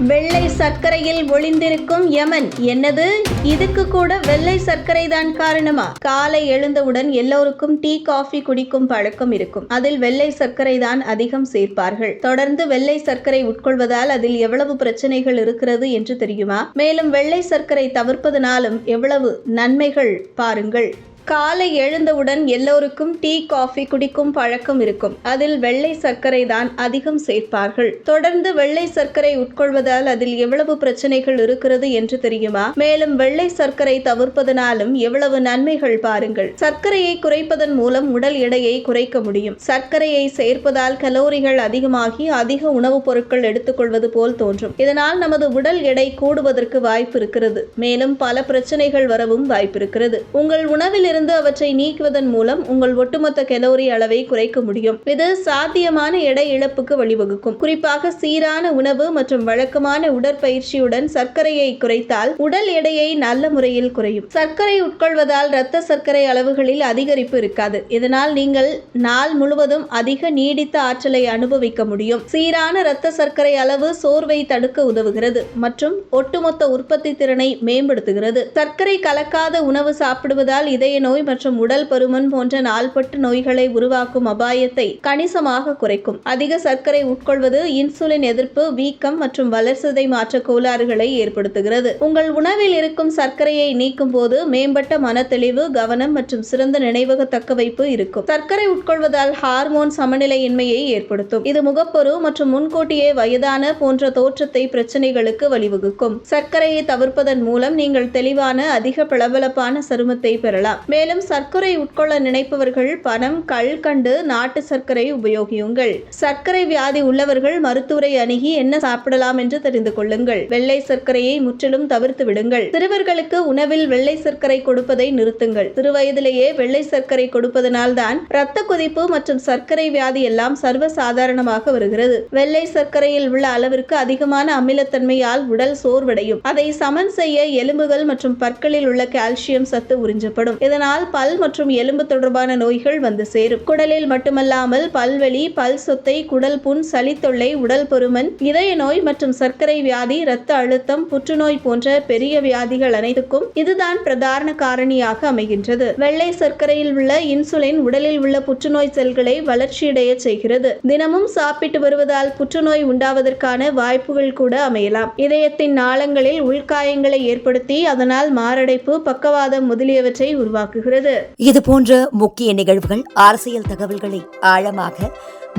வெள்ளை சர்க்கரையில் ஒளிந்திருக்கும் யமன் என்னது? இதுக்கு கூட வெள்ளை சர்க்கரை தான் காரணமா? காலை எழுந்தவுடன் எல்லோருக்கும் டீ காஃபி குடிக்கும் பழக்கம் இருக்கும். அதில் வெள்ளை சர்க்கரை தான் அதிகம் சேர்ப்பார்கள். தொடர்ந்து வெள்ளை சர்க்கரை உட்கொள்வதால் அதில் எவ்வளவு பிரச்சனைகள் இருக்கிறது என்று தெரியுமா? மேலும் வெள்ளை சர்க்கரை தவிர்ப்பதனாலும் எவ்வளவு நன்மைகள் பாருங்கள். காலை எழுந்தவுடன் எல்லோருக்கும் டீ காஃபி குடிக்கும் பழக்கம் இருக்கும். அதில் வெள்ளை சர்க்கரை தான் அதிகம் சேர்ப்பார்கள். தொடர்ந்து வெள்ளை சர்க்கரை உட்கொள்வதால் அதில் எவ்வளவு பிரச்சனைகள் இருக்கிறது என்று தெரியுமா? மேலும் வெள்ளை சர்க்கரை தவிர்ப்பதனாலும் எவ்வளவு நன்மைகள் பாருங்கள். சர்க்கரையை குறைப்பதன் மூலம் உடல் எடையை குறைக்க முடியும். சர்க்கரையை சேர்ப்பதால் கலோரிகள் அதிகமாகி அதிக உணவுப் பொருட்கள் எடுத்துக்கொள்வது போல் தோன்றும். இதனால் நமது உடல் எடை கூடுவதற்கு வாய்ப்பு இருக்கிறது. மேலும் பல பிரச்சனைகள் வரவும் வாய்ப்பு இருக்கிறது. உங்கள் உணவில் இருந்து அவற்றை நீக்குவதன் மூலம் உங்கள் ஒட்டுமொத்த கலோரி அளவை குறைக்க முடியும். இது சாத்தியமான எடை இழப்புக்கு வழிவகுக்கும். குறிப்பாக சீரான உணவு மற்றும் வழக்கமான உடற்பயிற்சியுடன் சர்க்கரையை குறைத்தால் உடல் எடையை நல்ல முறையில் குறையும். சர்க்கரை உட்கொள்வதால் இரத்த சர்க்கரை அளவுகளில் அதிகரிப்பு இருக்காது. இதனால் நீங்கள் நாள் முழுவதும் அதிக நீடித்த ஆற்றலை அனுபவிக்க முடியும். சீரான இரத்த சர்க்கரை அளவு சோர்வை தடுக்க உதவுகிறது மற்றும் ஒட்டுமொத்த உற்பத்தி திறனை மேம்படுத்துகிறது. சர்க்கரை கலக்காத உணவு சாப்பிடுவதால் இதய நோய் மற்றும் உடல் பருமன் போன்ற நாள்பட்ட நோய்களை உருவாக்கும் அபாயத்தை கணிசமாக குறைக்கும். அதிக சர்க்கரை உட்கொள்வது இன்சுலின் எதிர்ப்பு, வீக்கம் மற்றும் வளர்சிதை மாற்ற கோளாறுகளை ஏற்படுத்துகிறது. உங்கள் உணவில் இருக்கும் சர்க்கரையை நீக்கும் போது மேம்பட்ட மனத்தெளிவு, கவனம் மற்றும் சிறந்த நினைவக தக்கவைப்பு இருக்கும். சர்க்கரை உட்கொள்வதால் ஹார்மோன் சமநிலையின்மையை ஏற்படுத்தும். இது முகப்பரு மற்றும் முன்கூட்டியே வயதான போன்ற தோற்றத்தை பிரச்சனைகளுக்கு வழிவகுக்கும். சர்க்கரையை தவிர்ப்பதன் மூலம் நீங்கள் தெளிவான, அதிக பளபளப்பான சருமத்தை பெறலாம். மேலும் சர்க்கரை உட்கொள்ள நினைப்பவர்கள் பனம், கல்கண்டு, நாட்டு சர்க்கரை உபயோகியுங்கள். சர்க்கரை வியாதி உள்ளவர்கள் மருத்துவரை அணுகி என்ன சாப்பிடலாம் என்று தெரிந்து கொள்ளுங்கள். வெள்ளை சர்க்கரையை முற்றிலும் தவிர்த்து விடுங்கள். சிறுவர்களுக்கு உணவில் வெள்ளை சர்க்கரை கொடுப்பதை நிறுத்துங்கள். சிறுவயதிலேயே வெள்ளை சர்க்கரை கொடுப்பதனால் தான் இரத்த கொதிப்பு மற்றும் சர்க்கரை வியாதி எல்லாம் சர்வசாதாரணமாக வருகிறது. வெள்ளை சர்க்கரையில் உள்ள அளவிற்கு அதிகமான அமிலத்தன்மையால் உடல் சோர்வடையும். அதை சமன் செய்ய எலும்புகள் மற்றும் பற்களில் உள்ள கால்சியம் சத்து உறிஞ்சப்படும். இதனால் பல் மற்றும் எலும்பு தொடர்பான நோய்கள் வந்து சேரும். குடலில் மட்டுமல்லாமல் பல்வலி, பல் சொத்தை, குடல் புண், சளி தொல்லை, உடல் பருமன், இதய நோய் மற்றும் சர்க்கரை வியாதி, இரத்த அழுத்தம், புற்றுநோய் போன்ற பெரிய வியாதிகள் அனைத்துக்கும் இதுதான் பிரதான காரணியாக அமைகின்றது. வெள்ளை சர்க்கரையில் உள்ள இன்சுலின் உடலில் உள்ள புற்றுநோய் செல்களை வளர்ச்சியடைய செய்கிறது. தினமும் சாப்பிட்டு வருவதால் புற்றுநோய் உண்டாவதற்கான வாய்ப்புகள் கூட அமையலாம். இதயத்தின் நாளங்களில் உள்காயங்களை ஏற்படுத்தி அதனால் மாரடைப்பு, பக்கவாதம் முதலியவற்றை உருவாக்குகிறது. இது போன்ற முக்கிய நிகழ்வுகள், அரசியல் தகவல்களை ஆழமாக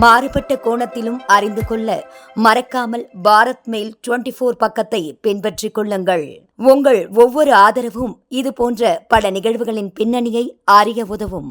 மாறுபட்ட கோணத்திலும் அறிந்து கொள்ள மறக்காமல் பாரத் மெயில் 24 பக்கத்தை பின்பற்றிக் கொள்ளுங்கள். உங்கள் ஒவ்வொரு ஆதரவும் இது போன்ற பல நிகழ்வுகளின் பின்னணியை அறிய உதவும்.